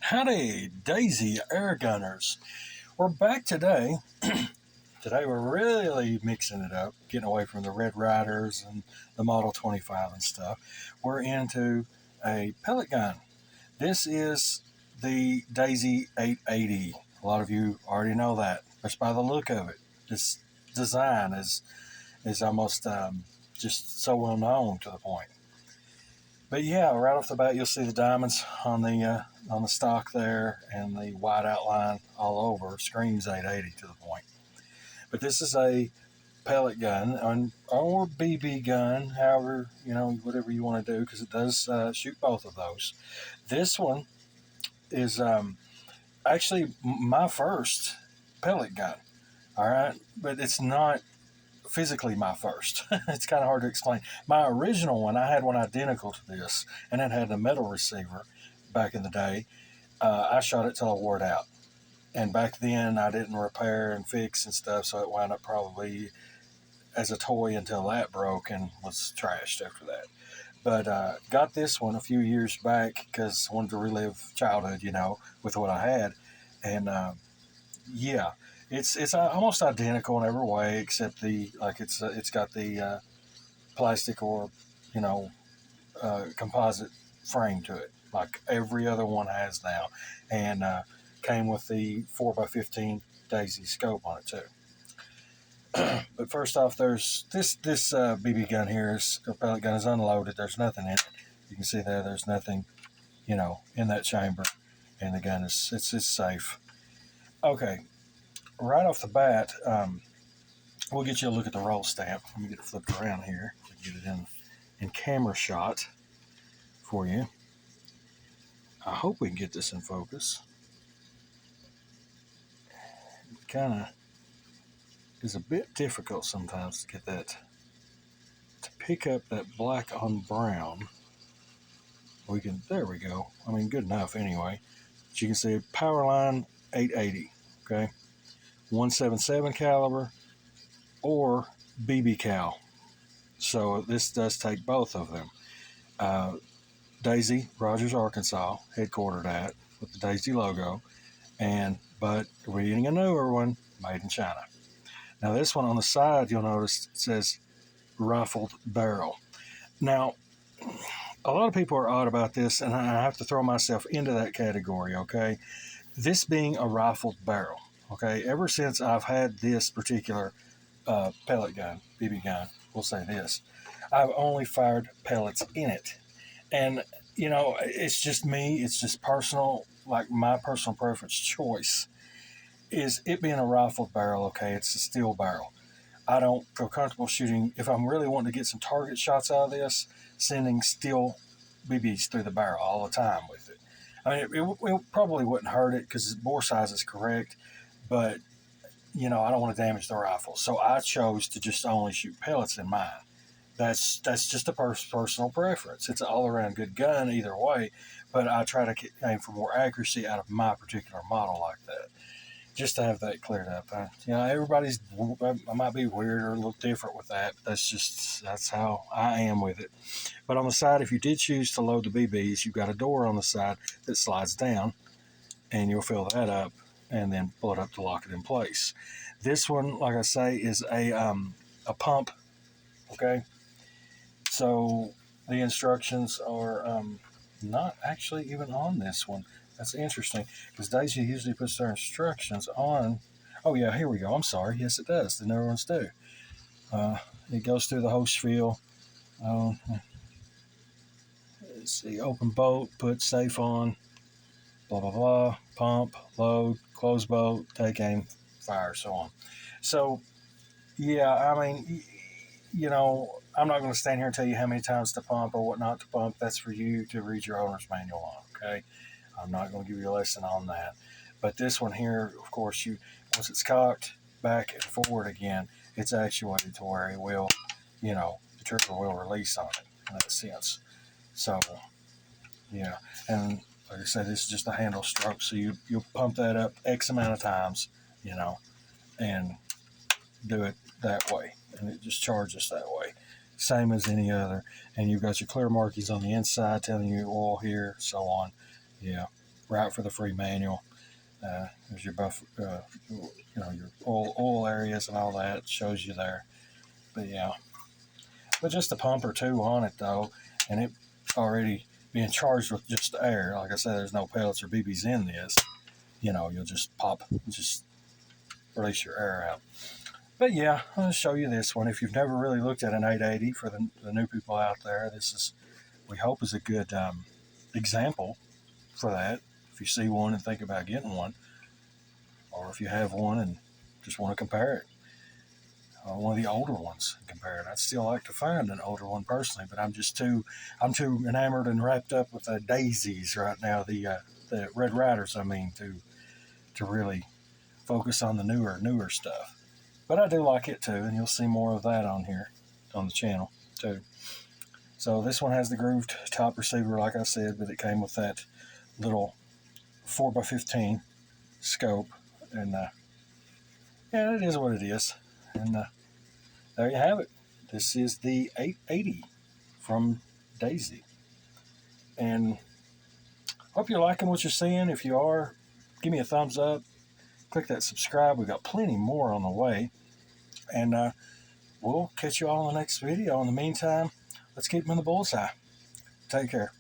Howdy, Daisy Air Gunners. We're back today. Today we're really mixing it up, getting away from the Red Riders and the Model 25 and stuff. We're into a pellet gun. This is the Daisy 880. A lot of you already know that, just by the look of it. This design is almost just so well known to the point. But yeah, right off the bat, you'll see the diamonds on the stock there, and the white outline all over. Screams 880 to the point. But this is a pellet gun or BB gun, however whatever you want to do, because it does shoot both of those. This one is actually my first pellet gun. All right, but it's not physically my first. It's kind of hard to explain. My original one, I had one identical to this, and it had a metal receiver back in the day. I shot it till I wore it out. And back then, I didn't repair and fix and stuff, so it wound up probably as a toy until that broke and was trashed after that. But got this one a few years back because I wanted to relive childhood, with what I had. And yeah, it's almost identical in every way except it's got the plastic or composite frame to it, like every other one has now, and came with the 4x15 Daisy scope on it too. But first off, there's this BB gun here. The pellet gun is unloaded. There's nothing in it. You can see there's nothing, in that chamber, and the gun is it's safe. Okay, right off the bat, we'll get you a look at the roll stamp. Let me get it flipped around here to get it in camera shot for you. I hope we can get this in focus. It kind of is a bit difficult sometimes to get that, to pick up that black on brown. There we go. I mean, good enough anyway. But you can see Powerline 880, okay? 177 caliber or BB cal. So this does take both of them. Daisy, Rogers, Arkansas, headquartered at, with the Daisy logo, but we're getting a newer one, made in China. Now this one on the side, you'll notice it says rifled barrel. Now, a lot of people are odd about this, and I have to throw myself into that category, okay? This being a rifled barrel, okay? Ever since I've had this particular pellet gun, BB gun, we'll say this, I've only fired pellets in it. And, it's just me, it's just personal, like my personal preference choice is it being a rifled barrel, okay? It's a steel barrel. I don't feel comfortable shooting, if I'm really wanting to get some target shots out of this, sending steel BBs through the barrel all the time with it. I mean, it probably wouldn't hurt it because the bore size is correct, but, I don't want to damage the rifle. So I chose to just only shoot pellets in mine. That's just a personal preference. It's an all-around good gun either way, but I try to aim for more accuracy out of my particular model like that. Just to have that cleared up. I might be weird or a little different with that, but that's how I am with it. But on the side, if you did choose to load the BBs, you've got a door on the side that slides down, and you'll fill that up and then pull it up to lock it in place. This one, like I say, is a pump, okay? So the instructions are not actually even on this one. That's interesting, because Daisy usually puts their instructions on. Oh, yeah, here we go. I'm sorry. Yes, it does. The newer ones do. It goes through the whole spiel. Let's see. Open boat, put safe on, blah, blah, blah, pump, load, close boat, take aim, fire, so on. So, yeah, I mean, I'm not going to stand here and tell you how many times to pump or what not to pump. That's for you to read your owner's manual on, okay? I'm not going to give you a lesson on that. But this one here, of course, once it's cocked back and forward again, it's actuated to where it will, the trigger will release on it in that sense. So, yeah. And like I said, this is just a handle stroke. So you'll pump that up X amount of times, and do it that way. And it just charges that way. Same as any other. And you've got your clear markings on the inside telling you oil here, so on. Yeah. right for the free manual. There's your buff, your oil areas and all that. It shows you there. But yeah, but just a pump or two on it though, and it already being charged with just air. Like I said, there's no pellets or BBs in this. You'll just just release your air out. But yeah, I'll show you this one. If you've never really looked at an 880, for the new people out there, this is, we hope, is a good example for that. If you see one and think about getting one, or if you have one and just want to compare it, one of the older ones, and compare it. I'd still like to find an older one personally, but I'm too enamored and wrapped up with the daisies right now, the Red Riders, I mean, to really focus on the newer stuff. But I do like it too, and you'll see more of that on here on the channel too. So this one has the grooved top receiver, like I said, but it came with that little 4x15 scope, and yeah, it is what it is. And there you have it. This is the 880 from Daisy, and hope you're liking what you're seeing. If you are, give me a thumbs up. Click that subscribe. We've got plenty more on the way, and we'll catch you all in the next video. In the meantime, let's keep them in the bullseye. Take care.